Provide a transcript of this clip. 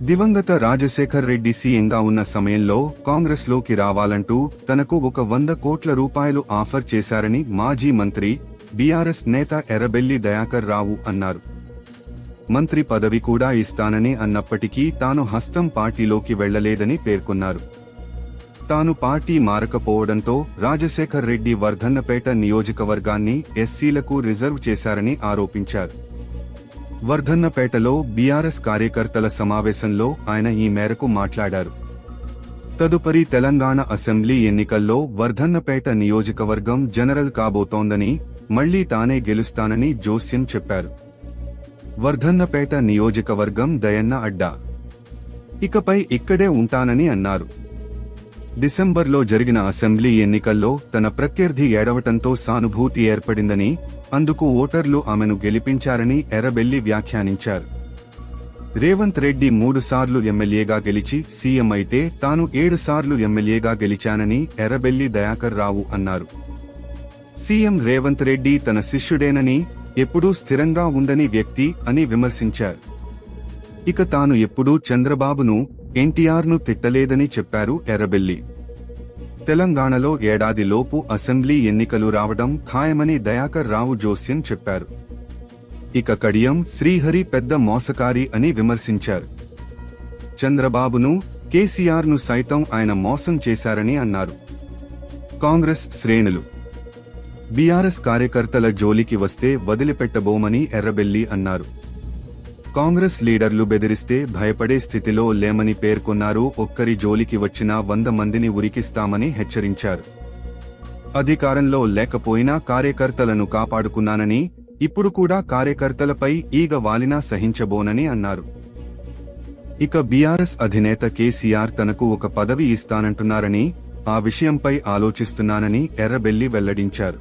దివంగత రాజశేఖర్ రెడ్డి సీఎంగా ఉన్న సమయంలో కాంగ్రెస్లోకి రావాలంటూ తనకు 100 కోట్ల రూపాయలు ఆఫర్ చేశారని మాజీ మంత్రి బీఆర్ఎస్ నేత ఎర్రబెల్లి దయాకర్ రావు అన్నారు. మంత్రి పదవి కూడా ఇస్తానని అన్నప్పటికీ తాను హస్తం పార్టీలోకి వెళ్లలేదని పేర్కొన్నారు. తాను పార్టీ మారకపోవడంతో రాజశేఖర్ రెడ్డి వర్ధన్నపేట నియోజకవర్గాన్ని ఎస్సీలకు రిజర్వ్ చేశారని ఆరోపించారు. వర్ధన్నపేటలో బీఆర్ఎస్ కార్యకర్తల సమావేశంలో ఆయన ఈ మేరకు మాట్లాడారు. తదుపరి తెలంగాణ అసెంబ్లీ ఎన్నికల్లో వర్ధన్నపేట నియోజకవర్గం జనరల్ కాబోతోందని, మళ్లీ తానే గెలుస్తానని జోస్యం చెప్పారు. వర్ధన్నపేట నియోజకవర్గం దయన్న అడ్డా. ఇకపై ఇక్కడే ఉంటానని అన్నారు. డిసెంబర్లో జరిగిన అసెంబ్లీ ఎన్నికల్లో తన ప్రత్యర్థి ఏడవటంతో సానుభూతి ఏర్పడిందని, అందుకు ఓటర్లు ఆమెను గెలిపించారని ఎర్రబెల్లి వ్యాఖ్యానించారు. రేవంత్ రెడ్డి 3 సార్లు ఎమ్మెల్యేగా గెలిచి సీఎం అయితే తాను 7 సార్లు ఎమ్మెల్యేగా గెలిచానని ఎర్రబెల్లి దయాకర్ రావు అన్నారు. సీఎం రేవంత్ రెడ్డి తన శిష్యుడేనని, ఎప్పుడూ స్థిరంగా ఉండని వ్యక్తి అని విమర్శించారు. ఇక తాను ఎప్పుడూ చంద్రబాబును, ఎన్టీఆర్ను తిట్టలేదని చెప్పారు ఎర్రబెల్లి. తెలంగాణలో ఏడాదిలోపు అసెంబ్లీ ఎన్నికలు రావడం ఖాయమని దయాకర్ రావు జోస్యం చెప్పారు. ఇక కడియం శ్రీహరి పెద్ద మోసకారి అని విమర్శించారు. చంద్రబాబును, కేసీఆర్ను సైతం ఆయన మోసం చేశారని అన్నారు. కాంగ్రెస్ శ్రేణులు బీఆర్ఎస్ కార్యకర్తల జోలికి వస్తే వదిలిపెట్టబోమని ఎర్రబెల్లి అన్నారు. కాంగ్రెస్ లీడర్లు బెదిరిస్తే భయపడే స్థితిలో లేమని పేర్కొన్నారు. ఒక్కరి జోలికి వచ్చినా 100 మందిని ఉరికిస్తామని హెచ్చరించారు. అధికారంలో లేకపోయినా కార్యకర్తలను కాపాడుకున్నానని, ఇప్పుడు కూడా కార్యకర్తలపై ఈగ వాలినా సహించబోనని అన్నారు. ఇక బీఆర్ఎస్ అధినేత కేసీఆర్ తనకు ఒక పదవి ఇస్తానంటున్నారని, ఆ విషయంపై ఆలోచిస్తున్నానని ఎర్రబెల్లి వెల్లడించారు.